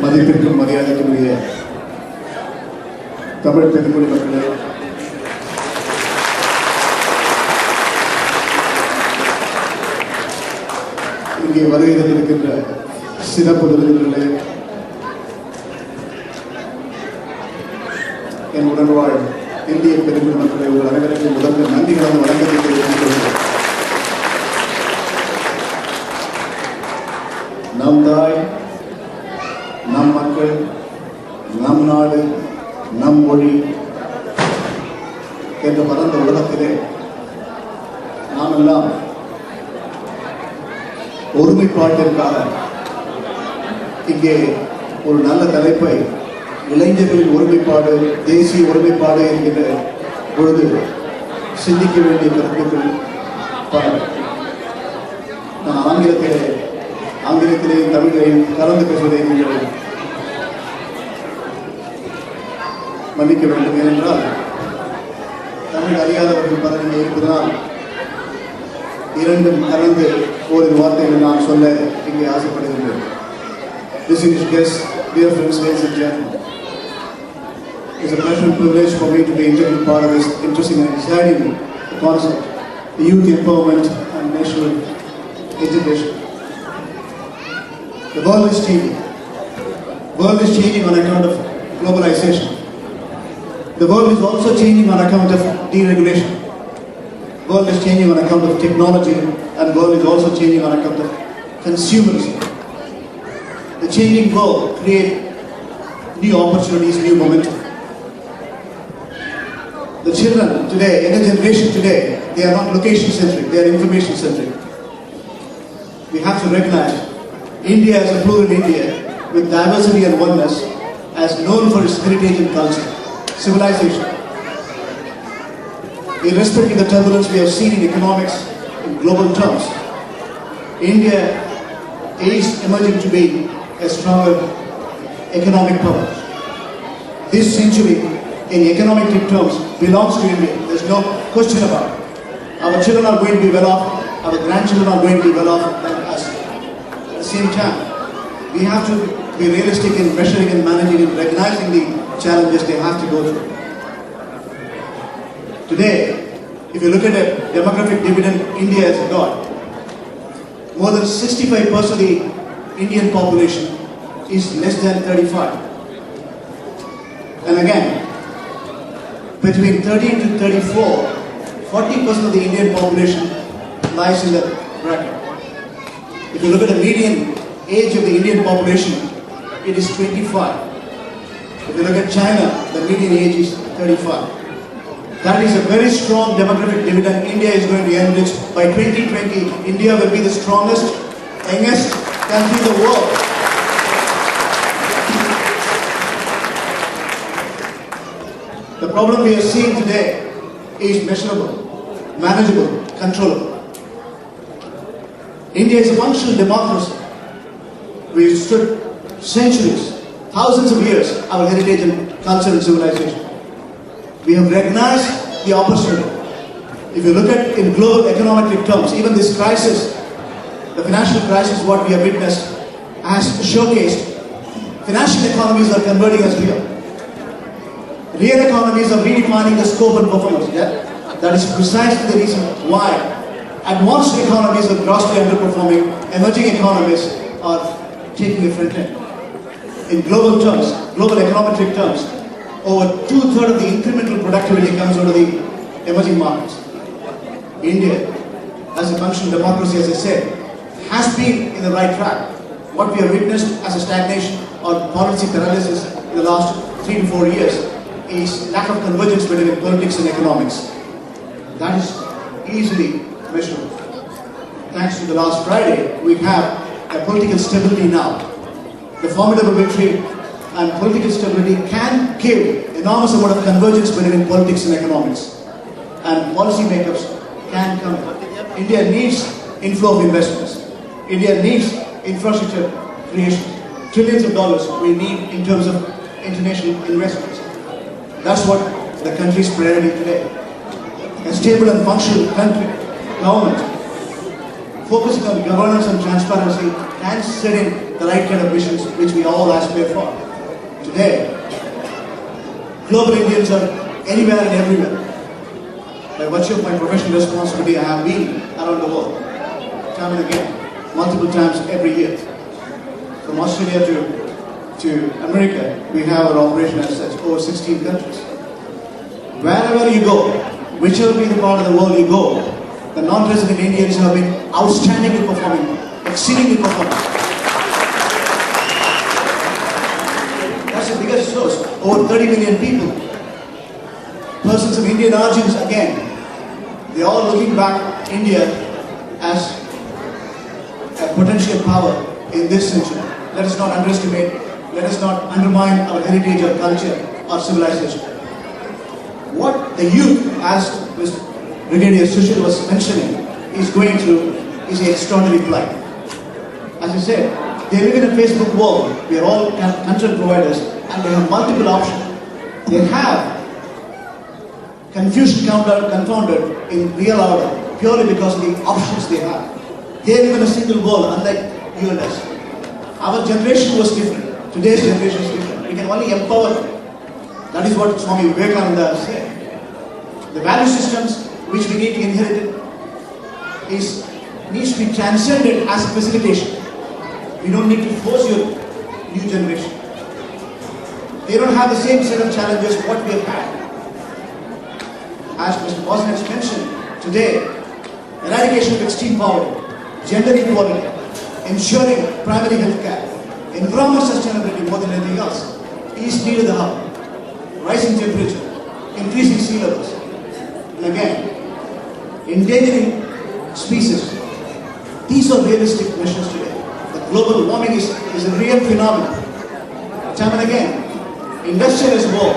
மதிப்பிற்கும் மரியாதைக்குரிய தமிழ் பெருமொழி மக்களே, இங்கே வருகை தந்திருக்கின்ற சிறப்பு விருந்தினர்களே, என் உடன்வாழ் இந்திய பெருமொழி மக்களை உங்கள் அனைவருக்கும் முதல்ல நன்றிகளான வணக்கத்தை தெரிவித்துக் கொள்கிறேன். நம் தாய், நம் மக்கள், நம் நாடு, நம் மொழி என்ற பரந்த உலகத்திலே நாம் எல்லாம் ஒருமைப்பாட்டிற்காக இங்கே ஒரு நல்ல தலைப்பை இளைஞர்களின் ஒருமைப்பாடு, தேசிய ஒருமைப்பாடு என்கிற பொழுது சிந்திக்க வேண்டிய கருத்துக்கள் பல. நான் ஆங்கிலத்திலேயும் தமிழையும் கலந்து பேசுவதை நீங்கள் மன்னிக்க வேண்டும். ஏனென்றால் தமிழ் அறியாதவர்கள் பலர்கள் இருப்பதனால் இரண்டும் கலந்து ஓரிரு வார்த்தைகளை நான் சொல்ல இங்கே ஆசைப்படுகின்றேன். Distinguished guests, dear friends, ladies and gentlemen, it's a pleasure and privilege for me to be integral part of this interesting and exciting concept, the youth empowerment and national integration. The world is changing. The world is changing on account of globalization. The world is also changing on account of deregulation. The world is changing on account of technology, and the world is also changing on account of consumerism. The changing world creates new opportunities, new momentum. The children today, younger generation today, they are not location-centric, they are information-centric. We have to recognize India as a plural India with diversity and oneness, as known for its heritage and culture, civilization. Irrespective of the turbulence we have seen in economics in global terms, India is emerging to be a stronger economic power. This century, in economic terms, belongs to India. There's no question about it. Our children are going to be well off, our grandchildren are going to be well off than us. At the same time, we have to be realistic in measuring and managing and recognizing the challenges they have to go through. Today, if you look at the demographic dividend India has got, more than 65% of the Indian population is less than 35. And again, between 13 to 34, 40% of the Indian population lies in that bracket. If you look at the median age of the Indian population, it is 25. If you look at China, the median age is 35. That is a very strong demographic dividend India is going to enrich. By 2020, India will be the strongest, youngest country in the world. The problem we are seeing today is measurable, manageable, controllable. India is a functional democracy. We stood centuries, thousands of years, our heritage and culture and civilization. We have recognized the opportunity. If you look at in global economic terms, even this crisis, the financial crisis, what we have witnessed, has showcased financial economies are converting as real. Real economies are redefining the scope and performance. Yeah? That is precisely the reason why advanced economies are grossly underperforming, emerging economies are taking a front end. In global terms, global economic terms, over 2/3 of the incremental productivity comes out of the emerging markets. India, as a functional democracy, as I said, has been in the right track. What we have witnessed as a stagnation or policy paralysis in the last 3 to 4 years is lack of convergence between politics and economics. That is easily measurable. Thanks to the last Friday, we have a political stability now. The formidable victory and political stability can give enormous amount of convergence between politics and economics. And policy makers can come. India needs inflow of investments. India needs infrastructure creation. Trillions of dollars we need in terms of international investments. That's what the country's priority today. A stable and functional country, government, focusing on governance and transparency, can set in the right kind of missions which we all aspire for. Today, global Indians are anywhere and everywhere. By virtue of my professional responsibility, I have been around the world, time and again, multiple times every year. From Australia to America, we have our operation as such, over 16 countries. Wherever you go, whichever be the part of the world you go, the non-resident Indians have been outstandingly performing, exceedingly performing. That's the biggest source, over 30 million people. Persons of Indian origins, again, they are all looking back India as a potential power in this century. Let us not underestimate, let us not undermine our heritage, our culture, our civilization. What the youth, as Mr. Brigadier Sushil was mentioning, is going through is an extraordinary plight. As I said, they live in a Facebook world. We are all content providers and they have multiple options. They have confusion confounded in real order purely because of the options they have. They live in a single world, unlike you and us. Our generation was different. Today's generation is different. We can only empower them. That is what Swami Vivekananda said. The value systems which we need to inherit needs to be transcended as a facilitation. We don't need to force your new generation. They don't have the same set of challenges what we have had. As Mr. Boston has mentioned, today, eradication of extreme poverty, gender equality, ensuring primary health care, environmental sustainability more than anything else is near the hub. Rising temperature, increasing sea levels, and again, endangering species. These are realistic measures today. The global warming is a real phenomenon. Time and again, industrialized world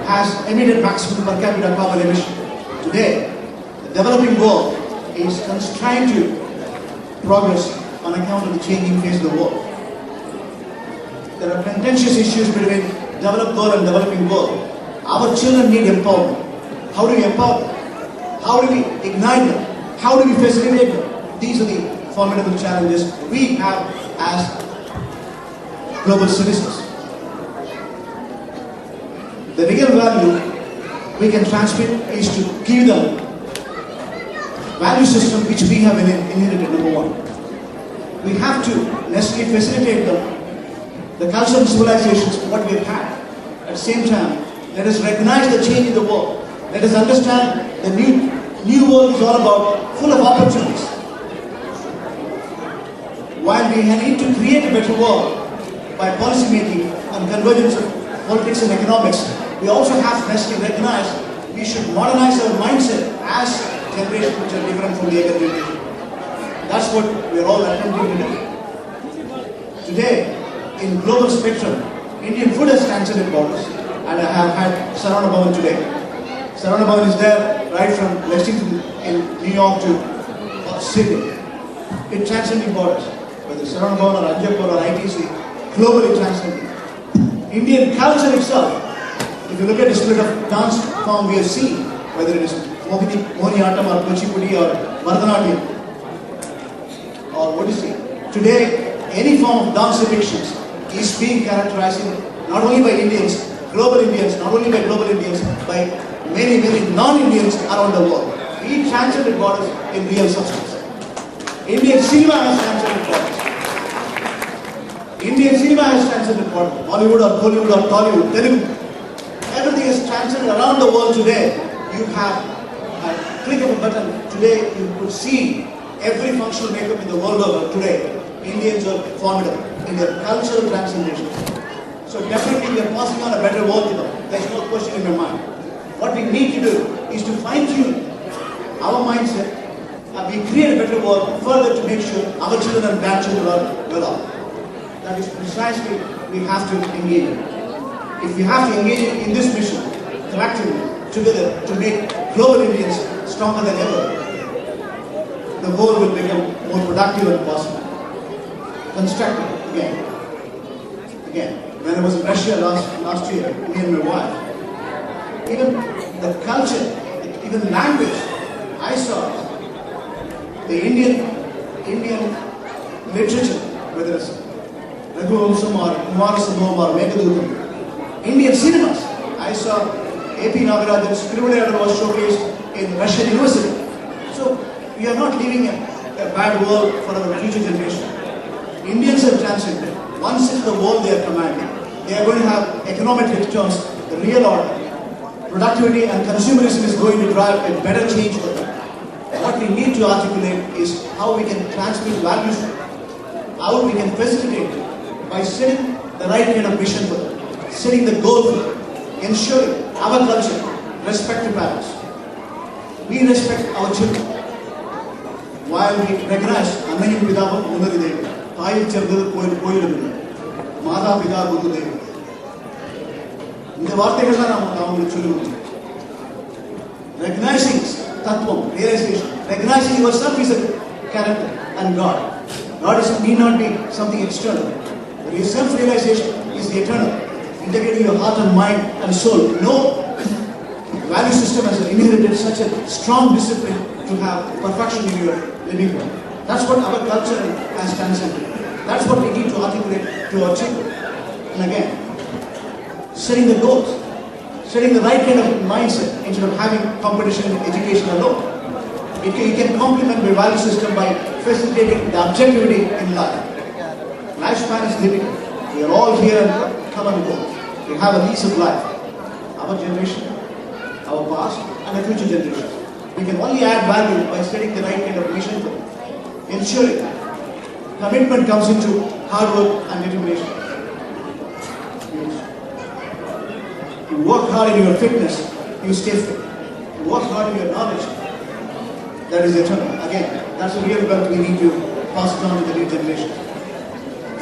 has emitted maximum per capita carbon emission. Today, the developing world is constrained to progress on account of the changing face of the world. There are contentious issues between developed world and developing world. Our children need empowerment. How do we empower them? How do we ignite them? How do we facilitate them? These are the formidable challenges we have as global citizens. The real value we can transmit is to give them value system which we have inherited, number one. We have to necessarily facilitate them, the culture and civilizations, what we have had. At the same time, let us recognize the change in the world. Let us understand the new world is all about full of opportunities. While we need to create a better world by policy making and convergence of politics and economics, we also have to necessarily recognize we should modernize our mindset as generations which are different from the other generation. That's what we are all attempting to do. Today, in global spectrum, Indian food has transcended borders, and I have had Sarana Bhavan today. Sarana Bhavan is there right from Lexington in New York to Sydney. It transcending borders, whether Sarana Bhavan or Anjapur or ITC, globally transcending. Indian culture itself, if you look at the split of dance form we have seen, whether it is Mohiniyattam or Kuchipudi or Bharatanatyam, or what do you see? Today, any form of dance depictions is being characterized not only by Indians, global Indians, not only by global Indians, by many, many non-Indians around the world. We transcended borders in real substance. Indian cinema has transcended borders. Indian cinema has transcended borders. Bollywood or Hollywood or Tollywood, Telugu. Everything is transcended around the world today. You have a click of a button. Today you could see every functional makeup in the world over today. Indians are formidable in their cultural transcendence. So definitely we are passing on a better world to them. There's no question in my mind. What we need to do is to fine-tune our mindset and we create a better world further to make sure our children and grandchildren are well off. That is precisely we have to engage in. If we have to engage in this mission, collectively, together, to make global Indians stronger than ever, the world will become more productive and possible. Constructive, again. When I was in Russia last year, me and my wife, even the culture, even language, I saw the Indian literature, whether it's Raghuvamsam or Kumarasambhavam or Meghadutam. Indian cinemas. I saw A.P. Nagarajan's Krivalayadar was showcased in Russian University. So we are not leaving a bad world for our future generation. Indians have transcended. Once in the world they are commanding. They are going to have economic returns, the real order. Productivity and consumerism is going to drive a better change for them. What we need to articulate is how we can transmit values, how we can facilitate it by setting the right kind of vision for them, setting the goal for them, ensuring our culture, respect to parents. We respect our children. While we recognize Annayam Pidava Unnati Devi, Thayil Cherndadu Koyiladu, Mada Pida Buddha Devi. இந்த வார்த்தைகள் தான் நாம் உங்களுக்கு சொல்லுவோம். Recognizing tattvam, realization, recognizing yourself is a character and God. God need not be something external. But your self-realization is the eternal. Integrating your heart and mind and soul. No value system has inherited such a strong discipline to have perfection in your living room. That's what our culture has transcended. That's what we need to articulate to our children. And again, setting the goals, setting the right kind of mindset instead of having competition in education alone. You can complement the value system by facilitating the objectivity in life. Lifespan is limited. We are all here and come and go. We have a lease of life. Our generation, our past, and the future generation. We can only add value by setting the right kind of mission for them. Ensuring commitment comes into hard work and determination. You work hard in your fitness, you stay fit. You work hard in your knowledge, that is eternal. Again, that's a real wealth we need to pass it on to the new generation.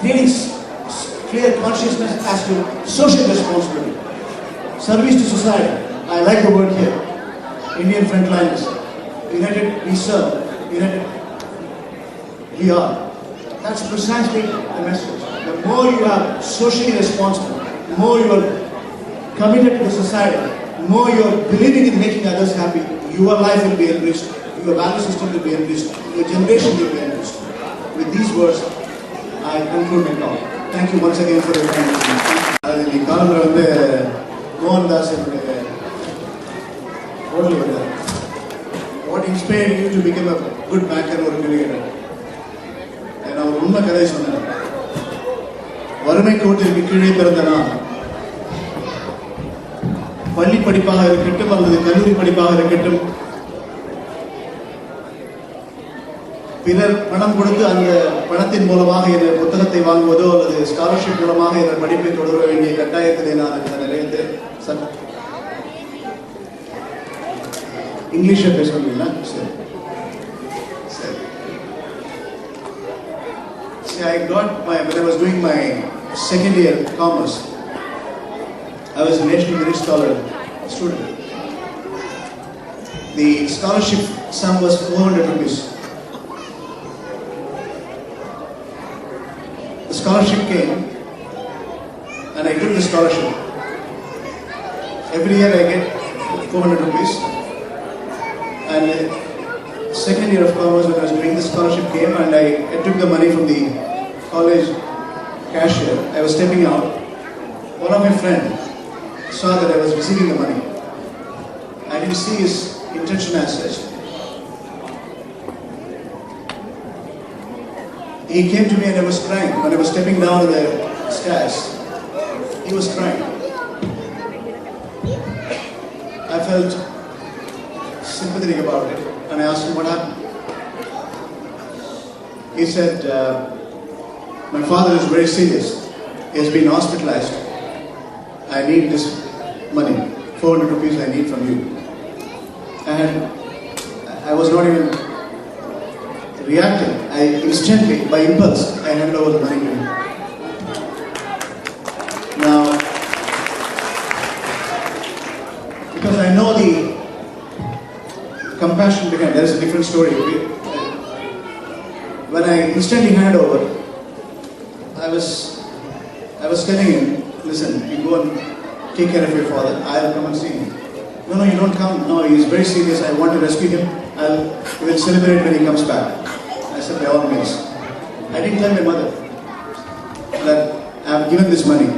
Creating clear consciousness as to social responsibility. Service to society. I like the word here. Indian frontliners. United we serve. United we are. That's precisely the message. The more you are socially responsible, the more you are committed to the society, the more you are believing in making others happy, your life will be enriched, your value system will be enriched, your generation will be enriched. With these words, I conclude my talk. Thank you once again for your time. What inspired you to become a good banker or a cricketer? And our Unma Kadai Sonna. Varumai Kothirukku Kizhe Pirantha naan பள்ளி படிப்பாக இருக்கட்டும் அல்லது கல்லூரி படிப்பாக இருக்கட்டும் பிறர் பணம் கொடுத்து அந்த பணத்தின் மூலமாக இந்த புத்தகத்தை வாங்குவதோ அல்லது ஸ்காலர்ஷிப் மூலமாக இந்த படிப்பை தொடர வேண்டிய கட்டாயத்திலே நான் இந்த நிலையத்தை இங்கிலீஷில் பேசுவீங்களா? சரி சரி. I got when I was doing my second year commerce, I was a national merit scholar student. The scholarship sum was 400 rupees. The scholarship came and I took the scholarship. Every year I get 400 rupees. And second year of commerce when I was doing the scholarship came and I took the money from the college cashier. I was stepping out. One of my friends saw that I was receiving the money. I didn't see his intention as such. He came to me and I was crying. When I was stepping down the stairs, he was crying. I felt sympathetic about it and I asked him what happened. He said, my father is very serious. He has been hospitalized. I need this money, 400 rupees I need from you. And I was not even reacting. I instantly, by impulse, I handed over the money to him. Now, because I know the compassion behind, there is a different story. When I instantly handed over, I was telling him, listen, you go and take care of your father. I'll come and see him. No, you don't come. No, he's very serious. I want to rescue him. We will celebrate when he comes back. I said, by all means. I didn't tell my mother that I have given this money.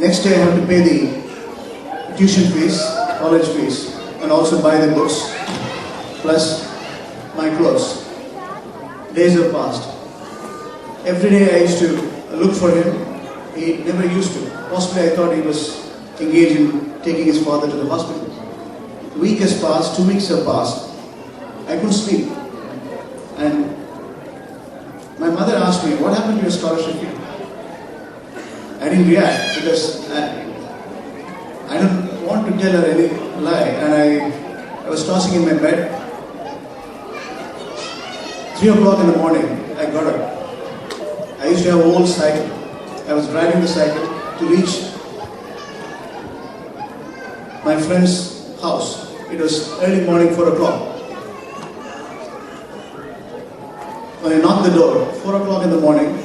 Next day I have to pay the tuition fees, college fees, and also buy the books, plus my clothes. Days have passed. Every day I used to look for him. He never used to. Possibly I thought he was engaged in taking his father to the hospital. A week has passed, 2 weeks have passed. I couldn't sleep. And my mother asked me, what happened to your scholarship fee? I didn't react because I don't want to tell her any lie. And I was tossing in my bed. 3 o'clock in the morning, I got up. I used to have an old cycle. I was driving the cycle to reach my friend's house. It was early morning, 4 o'clock. When I knocked the door, 4 o'clock in the morning,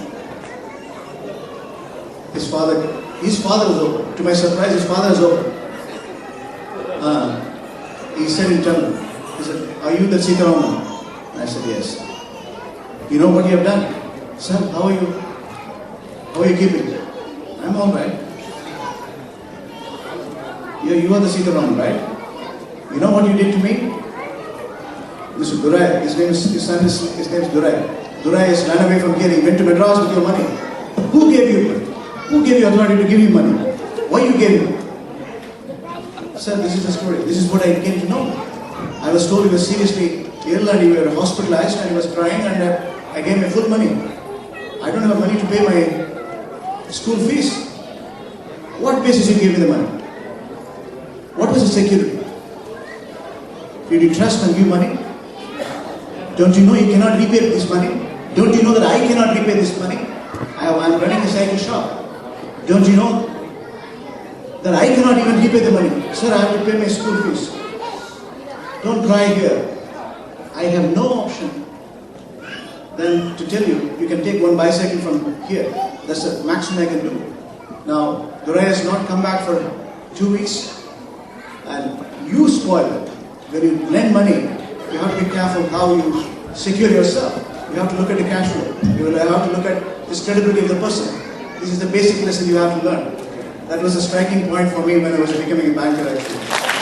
his father was open. To my surprise, his father was open. He said in Tamil, he said, "Are you the Seetharaman?" I said, "Yes." "You know what you have done?" "Sir, how are you? How are you keeping?" "I'm all right." You are the Seetharaman, right? "You know what you did to me?" Mr. Durai, his name is Durai. Durai has run away from here. He went to Madras with your money. Who gave you money? Who gave you authority to give you money? Why you gave him? Sir, this is the story. This is what I came to know. I was told he was seriously ill and he was hospitalized and he was crying, and I gave him full money. I don't have money to pay my school fees. What basis you gave me the money? What was the security? Did you trust and give money? Don't you know you cannot repay this money? Don't you know that I cannot repay this money? I'm running a cycle shop. Don't you know that I cannot even repay the money? Sir, I have to pay my school fees. Don't cry here. I have no option than to tell you, you can take one bicycle from here. That's the maximum I can do. Now, Durai has not come back for 2 weeks, and you spoil it. When you lend money, you have to be careful how you secure yourself. You have to look at the cash flow. You will have to look at the credibility of the person. This is the basic lesson you have to learn. That was a striking point for me when I was becoming a banker, actually.